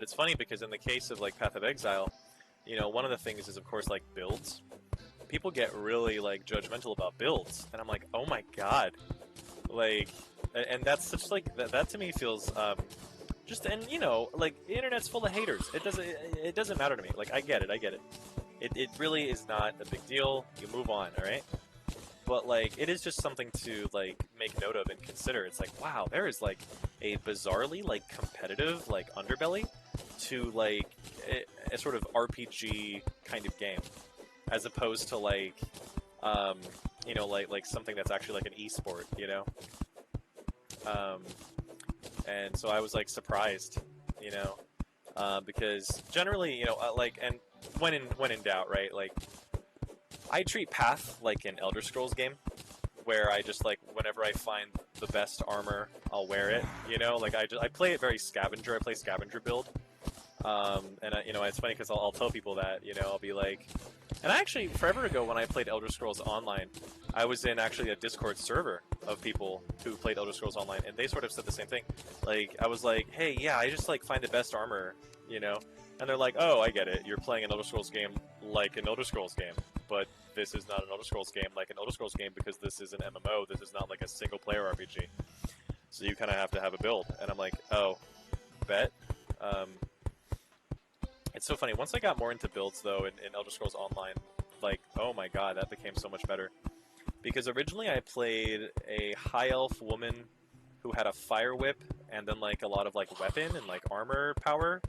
But it's funny because in the case of like Path of Exile, you know, one of the things is of course like builds. People get really like judgmental about builds, and I'm like, oh my god, like, and that's such like that to me feels just, and you know, like the internet's full of haters. It doesn't matter to me. Like I get it. It really is not a big deal. You move on, all right. But like it is just something to like make note of and consider. It's like, wow, there is like a bizarrely like competitive like underbelly to like a sort of RPG kind of game, as opposed to like you know, like something that's actually like an esport, you know. And so I was like surprised, you know, because generally, you know, like, and when in doubt, right? Like I treat Path like an Elder Scrolls game, where I just like whenever I find the best armor, I'll wear it. You know, like I play it very scavenger. I play scavenger build, and you know, it's funny because I'll tell people that, you know, I'll be like, and I actually forever ago when I played Elder Scrolls Online, I was in actually a Discord server of people who played Elder Scrolls Online, and they sort of said the same thing. Like I was like, hey, yeah, I just like find the best armor, you know, and they're like, oh, I get it. You're playing an Elder Scrolls game like an Elder Scrolls game, but this is not an Elder Scrolls game like an Elder Scrolls game because this is an MMO. This is not like a single player RPG. So you kind of have to have a build. And I'm like, oh, bet. It's so funny. Once I got more into builds, though, in Elder Scrolls Online, like, oh my god, that became so much better. Because originally I played a high elf woman who had a fire whip and then like a lot of like weapon and like armor power,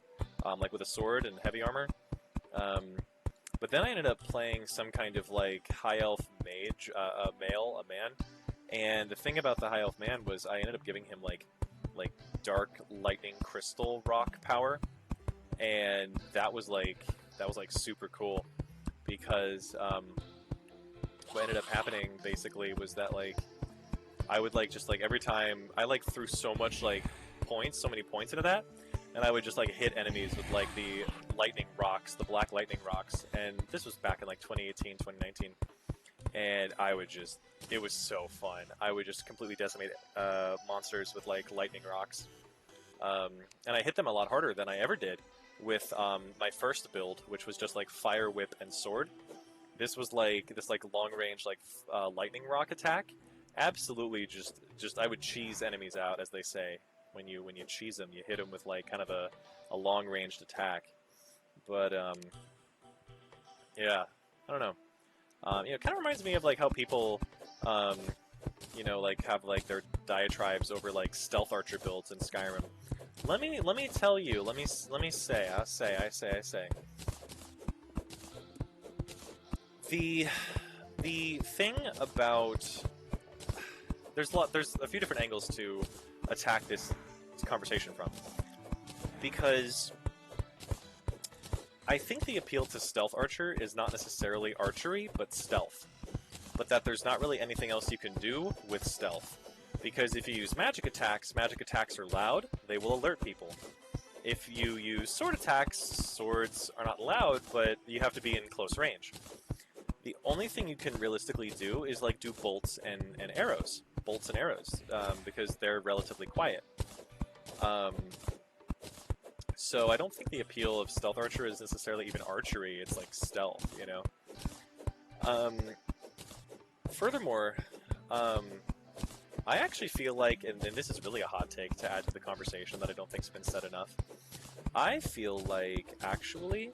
like with a sword and heavy armor. But then I ended up playing some kind of like high elf mage, a man. And the thing about the high elf man was I ended up giving him like dark lightning crystal rock power, and that was like super cool because what ended up happening basically was that like I would like just like every time I like threw so much like points, so many points into that, and I would just like hit enemies with like the lightning rocks, the black lightning rocks, and this was back in like 2018, 2019, and I would just, it was so fun. I would just completely decimate monsters with like lightning rocks, and I hit them a lot harder than I ever did with my first build, which was just like fire whip and sword. This was like this like long range like lightning rock attack. Absolutely, just I would cheese enemies out, as they say. When you cheese them, you hit them with like kind of a long ranged attack. But yeah, I don't know. You know, it kind of reminds me of like how people, you know, like have like their diatribes over like stealth archer builds in Skyrim. Let me tell you. Let me say. I say. The thing about there's a few different angles to attack this conversation from, because I think the appeal to stealth archer is not necessarily archery but stealth, but that there's not really anything else you can do with stealth, because if you use magic attacks are loud, they will alert people. If you use sword attacks, swords are not loud, but you have to be in close range. The only thing you can realistically do is like do bolts and arrows. Because they're relatively quiet. So I don't think the appeal of stealth archer is necessarily even archery, it's like stealth, you know? Furthermore, I actually feel like, and this is really a hot take to add to the conversation that I don't think's been said enough, I feel like actually,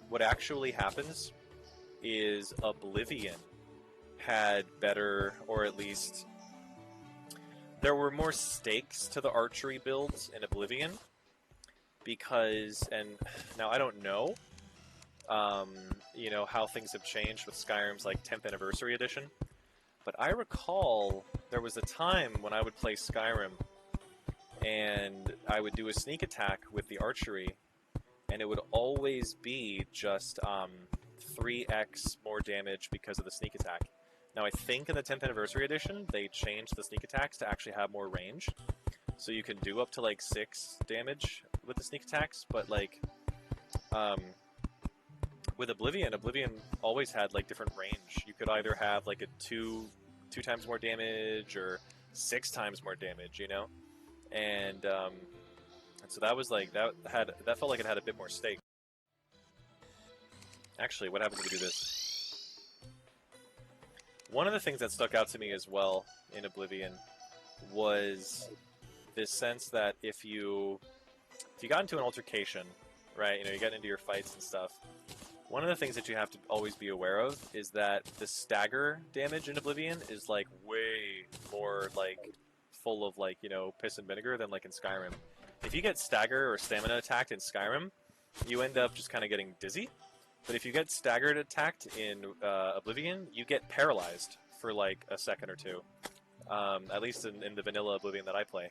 what actually happens is Oblivion had better, or at least there were more stakes to the archery builds in Oblivion, because, and now I don't know, you know, how things have changed with Skyrim's like 10th anniversary edition, but I recall there was a time when I would play Skyrim and I would do a sneak attack with the archery, and it would always be just 3x more damage because of the sneak attack. Now, I think in the 10th anniversary edition, they changed the sneak attacks to actually have more range. So you can do up to like 6 damage with the sneak attacks, but like, with Oblivion always had like different range. You could either have like a two times more damage or 6 times more damage, you know? And so that was like that felt like it had a bit more stake. Actually, what happens if we do this? One of the things that stuck out to me as well in Oblivion was this sense that if you got into an altercation, right, you get into your fights and stuff, one of the things that you have to always be aware of is that the stagger damage in Oblivion is like way more like full of like, piss and vinegar than like in Skyrim. If you get stagger or stamina attacked in Skyrim, you end up just kind of getting dizzy. But if you get staggered attacked in Oblivion, you get paralyzed for like a second or two. At least in the vanilla Oblivion that I play.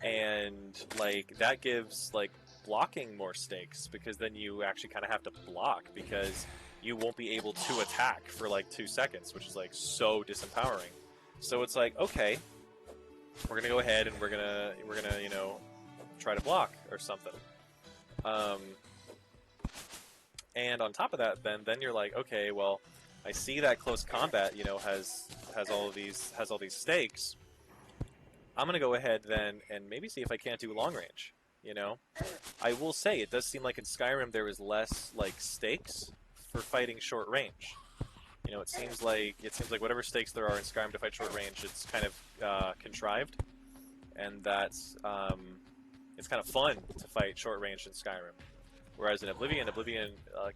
And like that gives like blocking more stakes, because then you actually kind of have to block, because you won't be able to attack for like 2 seconds, which is like so disempowering. So it's like, okay, we're gonna go ahead and we're gonna try to block or something. And on top of that, then you're like, okay, well, I see that close combat, has all these stakes. I'm gonna go ahead then and maybe see if I can't do long range. I will say it does seem like in Skyrim there is less like stakes for fighting short range. It seems like whatever stakes there are in Skyrim to fight short range, it's kind of contrived, and that's it's kind of fun to fight short range in Skyrim. Whereas in Oblivion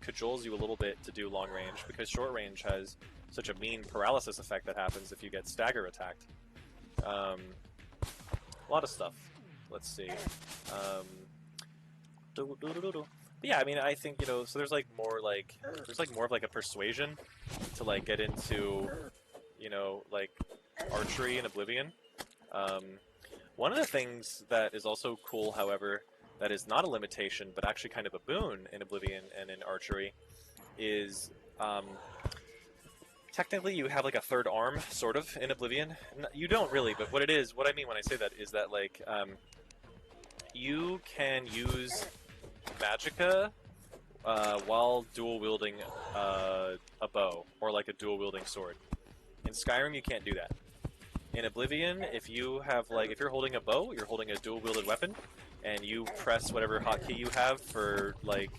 cajoles you a little bit to do long range, because short range has such a mean paralysis effect that happens if you get stagger attacked. A lot of stuff. Let's see. But yeah, I mean, I think so. There's like more of like a persuasion to like get into, like archery in Oblivion. One of the things that is also cool, however, that is not a limitation but actually kind of a boon in Oblivion and in archery, is technically you have like a third arm sort of in Oblivion. You don't really, but what I mean when I say that is that like you can use magicka while dual wielding a bow or like a dual wielding sword. In Skyrim, you can't do that. In Oblivion, if you're holding a bow, you're holding a dual wielded weapon, and you press whatever hotkey you have for like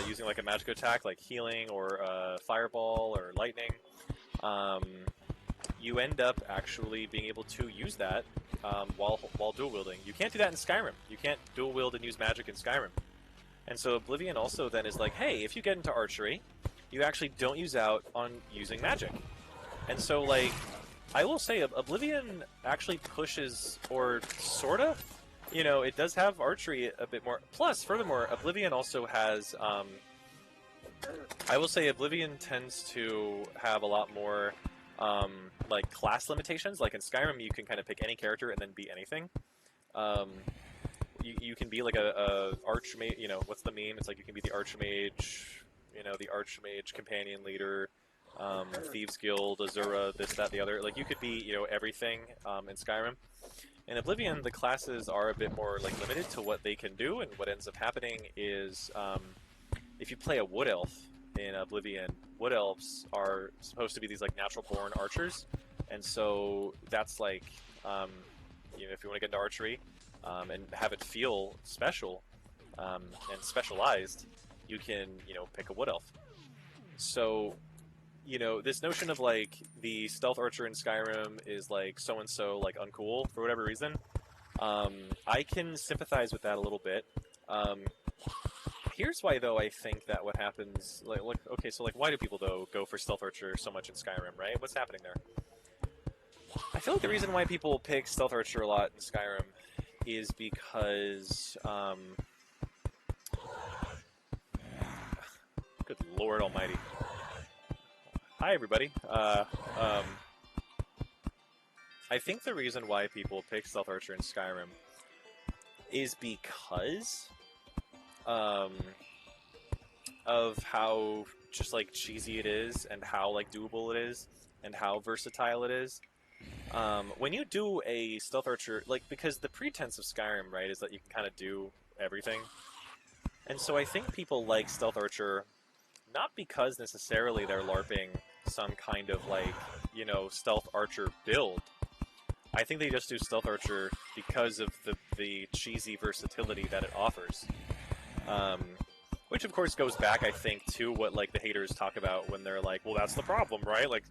using like a magic attack like healing or fireball or lightning, you end up actually being able to use that while dual wielding. You can't do that in Skyrim. You can't dual wield and use magic in Skyrim. And so Oblivion also then is like, hey, if you get into archery, you actually don't use out on using magic. And so like, I will say Oblivion actually pushes, or sorta, it does have archery a bit more. Plus, furthermore, Oblivion also has, I will say Oblivion tends to have a lot more like class limitations. Like in Skyrim, you can kind of pick any character and then be anything. You can be like a archmage. What's the meme? It's like you can be the archmage. The archmage companion leader, thieves guild, Azura, this, that, the other. Like you could be everything in Skyrim. In Oblivion, the classes are a bit more like limited to what they can do, and what ends up happening is if you play a wood elf in Oblivion, wood elves are supposed to be these like natural born archers, and so that's like if you want to get into archery and have it feel special and specialized, you can pick a wood elf. So this notion of like the stealth archer in Skyrim is like so and so like uncool for whatever reason, I can sympathize with that a little bit. Here's why, though, I think that what happens, like, okay, so, like, why do people, though, go for Stealth Archer so much in Skyrim, right? What's happening there? I feel like the reason why people pick Stealth Archer a lot in Skyrim is because, good lord almighty. Hi, everybody. I think the reason why people pick Stealth Archer in Skyrim is because of how just like cheesy it is, and how like doable it is, and how versatile it is. When you do a stealth archer, like, because the pretense of Skyrim, right, is that you can kind of do everything, and so I think people like stealth archer not because necessarily they're LARPing some kind of like stealth archer build, I think they just do Stealth Archer because of the cheesy versatility that it offers. Which of course goes back, I think, to what like the haters talk about when they're like, well, that's the problem, right? Like,